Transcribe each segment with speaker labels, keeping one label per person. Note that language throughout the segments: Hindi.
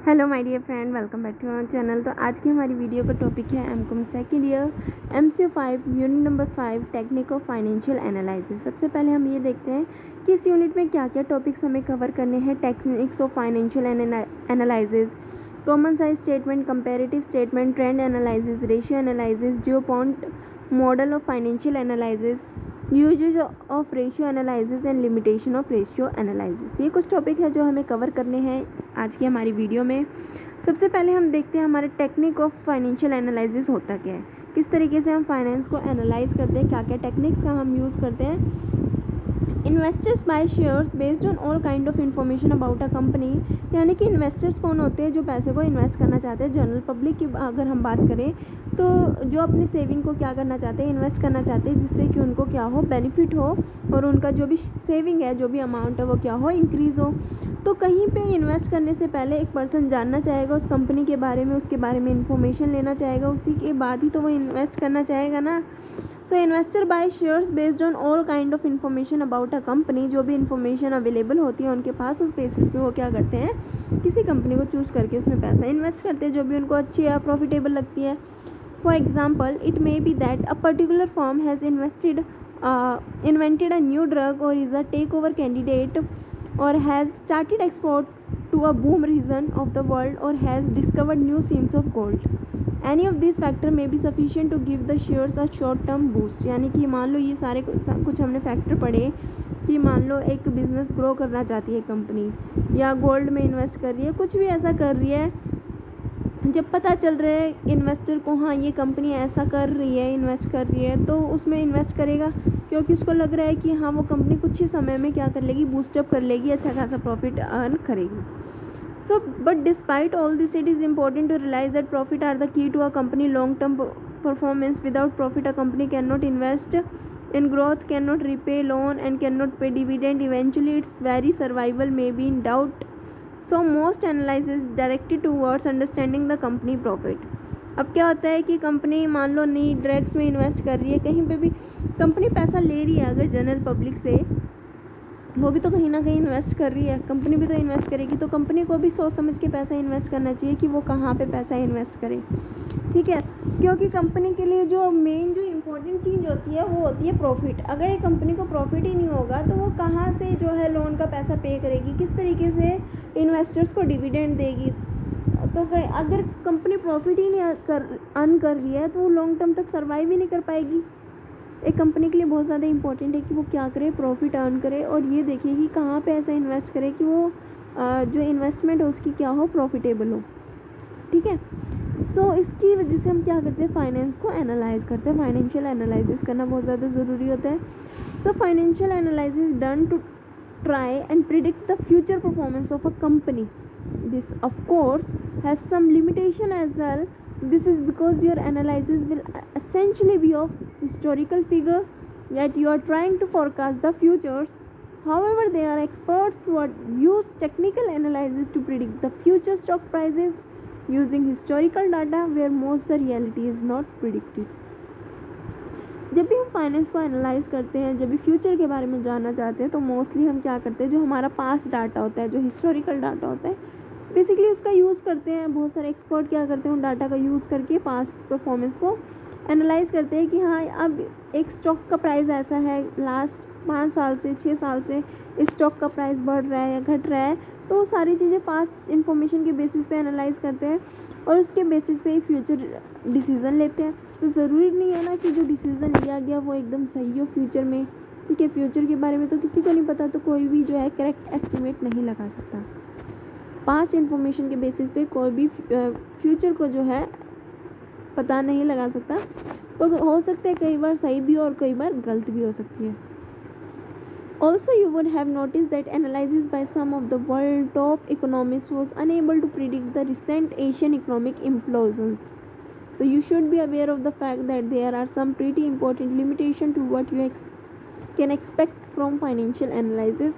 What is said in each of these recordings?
Speaker 1: Hello my dear friend, welcome back to our channel. तो आज की हमारी वीडियो का टॉपिक है MCom second year MCO 5 unit number 5 technique of financial analysis. सबसे पहले हम ये देखते हैं कि इस यूनिट में क्या क्या टॉपिक्स हमें कवर करने हैं। Techniques of financial analysis, common size statement, comparative statement, trend analysis, ratio analysis, geopoint model of financial analysis, uses of ratio analysis and limitation of ratio analysis. ये कुछ टॉपिक है जो हमें कवर करने हैं आज की हमारी वीडियो में। सबसे पहले हम देखते हैं हमारे टेक्निक ऑफ फाइनेंशियल एनालिसिस होता क्या है, किस तरीके से हम फाइनेंस को एनालाइज करते हैं, क्या क्या टेक्निक्स का हम यूज़ करते हैं। Investors by shares based on all kind of information about a company, यानी कि इन्वेस्टर्स कौन होते हैं जो पैसे को इन्वेस्ट करना चाहते हैं। जनरल पब्लिक की अगर हम बात करें तो जो अपनी सेविंग को क्या करना चाहते हैं, इन्वेस्ट करना चाहते हैं जिससे कि उनको क्या हो, बेनिफिट हो और उनका जो भी सेविंग है, जो भी अमाउंट है वो क्या हो, इंक्रीज़ हो। तो कहीं पे इन्वेस्ट करने से पहले एक पर्सन जानना चाहेगा उस कंपनी के बारे में, उसके बारे में इंफॉर्मेशन लेना चाहेगा, उसी के बाद ही तो वो इन्वेस्ट करना चाहेगा ना। तो investor by shares based on all kind of information about a company, जो भी इंफॉर्मेशन अवेलेबल होती है उनके पास, उस बेसिस पे वो क्या करते हैं, किसी कंपनी को चूज़ करके उसमें पैसा इन्वेस्ट करते हैं जो भी उनको अच्छी या प्रॉफिटेबल लगती है। For example, it may be that a particular firm has invented a new drug or is a takeover candidate or has started export to a boom region of the world or has discovered new seams of gold. Any of these factor may be sufficient to give the shares a short term boost। यानी कि मान लो ये सारे कुछ हमने फैक्टर पढ़े कि मान लो एक बिज़नेस ग्रो करना चाहती है कंपनी, या गोल्ड में इन्वेस्ट कर रही है, कुछ भी ऐसा कर रही है, जब पता चल रहा है इन्वेस्टर को हाँ ये कंपनी ऐसा कर रही है, इन्वेस्ट कर रही है, तो उसमें इन्वेस्ट करेगा क्योंकि उसको लग रहा है कि हाँ वो कंपनी कुछ ही समय में क्या कर लेगी, बूस्टअप कर लेगी, अच्छा खासा प्रॉफिट अर्न करेगी। So but despite all this it is important to realise that profit are the key to a company long term performance. Without profit a company can not invest in growth, cannot repay loan and cannot pay dividend. Eventually its very survival may be in doubt. So most analysis directed towards understanding the company profit. अब क्या होता है कि कंपनी मान लो नई ड्रग्स में इन्वेस्ट कर रही है, कहीं पे भी कंपनी पैसा ले रही है अगर जनरल पब्लिक से, वो भी तो कहीं ना कहीं इन्वेस्ट कर रही है, कंपनी भी तो इन्वेस्ट करेगी, तो कंपनी को भी सोच समझ के पैसा इन्वेस्ट करना चाहिए कि वो कहाँ पे पैसा इन्वेस्ट करे, ठीक है। क्योंकि कंपनी के लिए जो मेन जो इम्पोर्टेंट चीज़ होती है वो होती है प्रॉफिट। अगर एक कंपनी को प्रॉफिट ही नहीं होगा तो वो कहाँ से जो है लोन का पैसा पे करेगी, किस तरीके से इन्वेस्टर्स को डिविडेंड देगी। तो अगर कंपनी प्रॉफिट ही नहीं अर्न कर रही है तो वो लॉन्ग टर्म तक सर्वाइव ही नहीं कर पाएगी। एक कंपनी के लिए बहुत ज़्यादा इंपॉर्टेंट है कि वो क्या करे, प्रॉफिट अर्न करे और ये देखिए कि कहाँ पे ऐसा इन्वेस्ट करे कि वो जो इन्वेस्टमेंट है उसकी क्या हो, प्रॉफिटेबल हो, ठीक है। सो इसकी वजह से हम क्या करते हैं, फाइनेंस को एनालाइज करते हैं। फाइनेंशियल एनालिसिस करना बहुत ज़्यादा ज़रूरी होता है। So financial analysis done to try and predict the future performance of a company. This of course has some limitation as well. This is because your analysis will essentially be of historical figure, yet you are trying to forecast the futures. However, there are experts who use technical analysis to predict the future stock prices using historical data where most the reality is not predicted. जब भी हम फाइनेंस को एनालाइज करते हैं, जब भी फ्यूचर के बारे में जानना चाहते हैं, तो मोस्टली हम क्या करते हैं, जो हमारा पास्ट डाटा होता है, जो हिस्टोरिकल डाटा होता है, बेसिकली उसका यूज़ करते हैं। बहुत सारे एक्सपर्ट क्या करते हैं, उन डाटा का यूज़ करके पास्ट परफॉर्मेंस को एनालाइज करते हैं कि हाँ अब एक स्टॉक का प्राइस ऐसा है, लास्ट 5 साल से 6 साल से इस स्टॉक का प्राइस बढ़ रहा है या घट रहा है। तो वो सारी चीज़ें पास्ट इन्फॉर्मेशन के बेसिस पे एनालाइज करते हैं और उसके बेसिस पे ही फ्यूचर डिसीज़न लेते हैं। तो ज़रूरी नहीं है ना कि जो डिसीज़न लिया गया वो एकदम सही हो फ्यूचर में, ठीक है। फ्यूचर के बारे में तो किसी को नहीं पता, तो कोई भी जो है करेक्ट एस्टिमेट नहीं लगा सकता। पास्ट इन्फॉर्मेशन के बेसिस पे कोई भी फ्यूचर को जो है पता नहीं लगा सकता। तो हो सकता है कई बार सही भी हो और कई बार गलत भी हो सकती है। Also, you would have noticed that analysis by some of the world top economists was unable to predict the recent Asian economic implosions. So you should be aware of the fact that there are some pretty important limitations to what you can expect from financial analysis.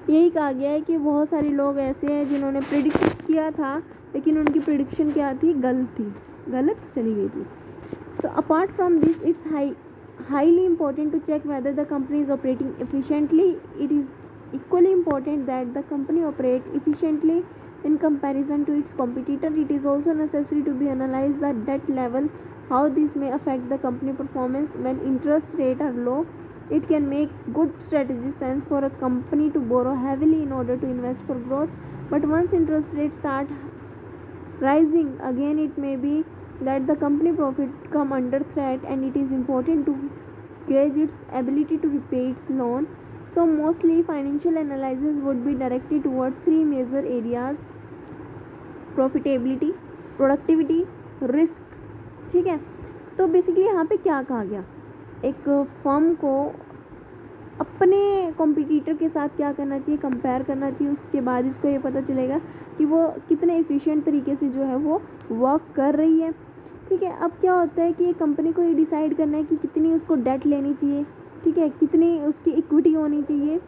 Speaker 1: यही कहा गया है कि बहुत सारे लोग ऐसे हैं जिन्होंने प्रिडिक्ट किया था लेकिन उनकी प्रिडिक्शन क्या थी, गलत चली गई थी। So apart from this, it's highly important to check whether the company is operating efficiently. It is equally important that the company operate efficiently in comparison to its competitor. It is also necessary to be analyzed the debt level, how this may affect the company performance. When interest rates are low, it can make good strategy sense for a company to borrow heavily in order to invest for growth. But once interest rates start rising again, it may be that the company profit come under threat, and it is important to gauge its ability to repay its loan. So mostly financial analysis would be directed towards three major areas: profitability, productivity, risk. ठीक है, तो बेसिकली यहाँ पे क्या कहा गया, एक फर्म को अपने कॉम्पिटिटर के साथ क्या करना चाहिए, कंपेयर करना चाहिए। उसके बाद इसको ये पता चलेगा कि वो कितने एफिशिएंट तरीके से जो है वो वर्क कर रही है। ठीक है, अब क्या होता है कि कंपनी को ये डिसाइड करना है कि कितनी उसको डेट लेनी चाहिए, ठीक है, कितनी उसकी इक्विटी होनी चाहिए।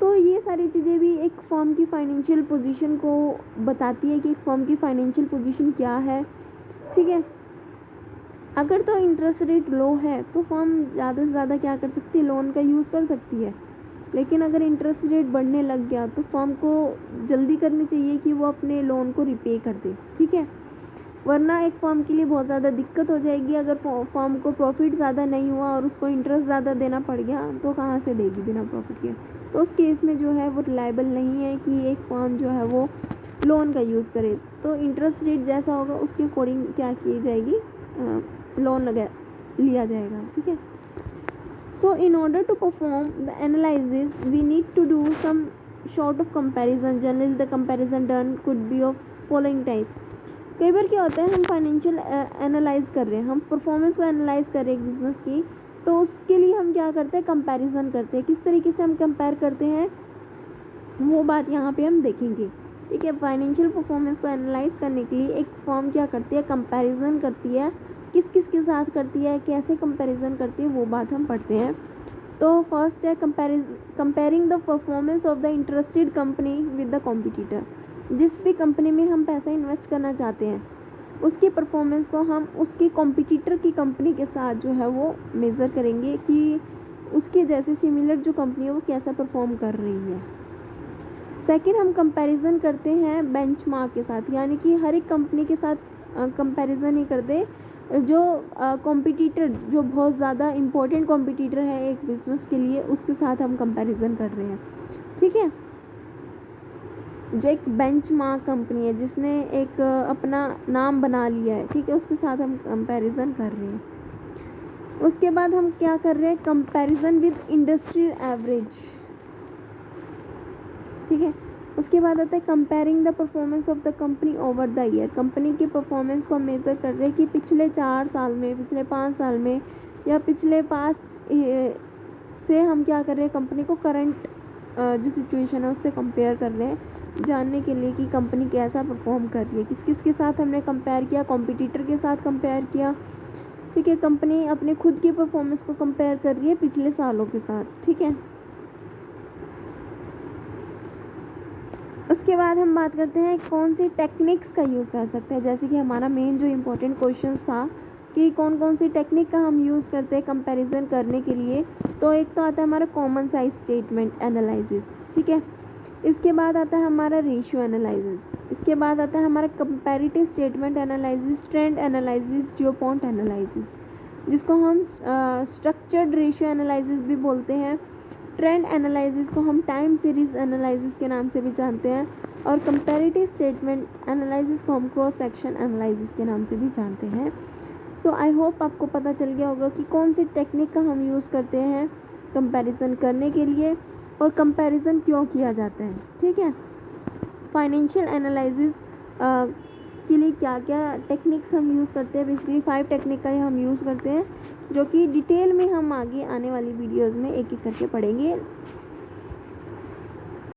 Speaker 1: तो ये सारी चीज़ें भी एक फर्म की फाइनेंशियल पोजीशन को बताती है कि एक फर्म की फाइनेंशियल पोजीशन क्या है। ठीक है, अगर तो इंटरेस्ट रेट लो है तो फर्म ज़्यादा से ज़्यादा क्या कर सकती है, लोन का यूज़ कर सकती है। लेकिन अगर इंटरेस्ट रेट बढ़ने लग गया तो फर्म को जल्दी करनी चाहिए कि वो अपने लोन को रिपे कर दे। ठीक है, वरना एक फर्म के लिए बहुत ज़्यादा दिक्कत हो जाएगी। अगर फर्म को प्रॉफिट ज़्यादा नहीं हुआ और उसको इंटरेस्ट ज़्यादा देना पड़ गया तो कहाँ से देगी बिना प्रॉफिट के। तो उस केस में जो है वो रिलायबल नहीं है कि एक फर्म जो है वो लोन का यूज़ करे। तो इंटरेस्ट रेट जैसा होगा उसके अकॉर्डिंग क्या की जाएगी, लोन लिया जाएगा। ठीक है, so in order to perform the analysis we need to do some sort of comparison. Generally the comparison done could be of following type. कई बार क्या होता है, हम फाइनेंशियल एनालाइज कर रहे हैं, हम परफॉर्मेंस को एनालाइज कर रहे हैं एक बिजनेस की, तो उसके लिए हम क्या करते हैं, कंपैरिजन करते हैं। किस तरीके से हम कंपेयर करते हैं वो बात यहाँ पे हम देखेंगे। ठीक है, फाइनेंशियल परफॉर्मेंस को एनालाइज करने के लिए एक फर्म क्या करती है, कंपैरिजन करती है। किस किस के साथ करती है, कैसे कंपैरिजन करती है, वो बात हम पढ़ते हैं। तो फर्स्ट है comparing the performance of the interested company with the competitor. जिस भी कंपनी में हम पैसा इन्वेस्ट करना चाहते हैं उसकी परफॉर्मेंस को हम उसके कॉम्पिटिटर की कंपनी के साथ जो है वो मेज़र करेंगे कि उसके जैसे सिमिलर जो कंपनी है वो कैसा परफॉर्म कर रही है। सेकंड, हम कंपैरिजन करते हैं बेंचमार्क के साथ, यानी कि हर एक कंपनी के साथ कंपैरिजन नहीं करते। जो कॉम्पिटिटर जो बहुत ज़्यादा इम्पोर्टेंट कॉम्पिटिटर है एक बिज़नेस के लिए उसके साथ हम कंपैरिजन कर रहे हैं। ठीक है, जो एक बेंचमार्क कंपनी है जिसने एक अपना नाम बना लिया है, ठीक है, उसके साथ हम कंपैरिजन कर रहे हैं। उसके बाद हम क्या कर रहे हैं, कंपैरिजन विद इंडस्ट्रियल एवरेज। ठीक है, उसके बाद आता है comparing the performance of the company over the year. Company की परफॉर्मेंस को हम मेज़र कर रहे हैं कि पिछले 4 साल में, पिछले 5 साल में या पिछले 5 से हम क्या कर रहे हैं, कंपनी को करंट जो सिचुएशन है उससे कंपेयर कर रहे हैं, जानने के लिए कि कंपनी कैसा परफॉर्म कर रही है। किस किस के साथ हमने कंपेयर किया, कॉम्पिटिटर के साथ कंपेयर किया। ठीक है, कंपनी अपने खुद की परफॉर्मेंस को कंपेयर कर रही है पिछले सालों के साथ। ठीक है, उसके बाद हम बात करते हैं कौन सी टेक्निक्स का यूज़ कर सकते हैं। जैसे कि हमारा मेन जो इम्पोर्टेंट क्वेश्चन था कि कौन कौन सी टेक्निक का हम यूज़ करते हैं कंपैरिजन करने के लिए। तो एक तो आता है हमारा कॉमन साइज स्टेटमेंट एनालिसिस। ठीक है, इसके बाद आता है हमारा रेशियो एनालिसिस, इसके बाद आता है हमारा comparative statement analysis, trend analysis, geopoint analysis, जिसको हम स्ट्रक्चर्ड रेशियो एनालिसिस भी बोलते हैं। ट्रेंड एनालिसिस को हम टाइम सीरीज एनालिसिस के नाम से भी जानते हैं, और कंपैरेटिव स्टेटमेंट एनालिसिस को हम क्रॉस सेक्शन एनालिसिस के नाम से भी जानते हैं। सो आई होप आपको पता चल गया होगा कि कौन सी टेक्निक का हम यूज़ करते हैं कंपैरिजन करने के लिए और कंपैरिजन क्यों किया जाता है। ठीक है, फाइनेंशियल एनालिसिस के लिए क्या क्या टेक्निक्स हम यूज़ करते हैं, बेसिकली 5 टेक्निक का हम यूज़ करते हैं, जो कि डिटेल में हम आगे आने वाली वीडियोस में एक एक करके पढ़ेंगे।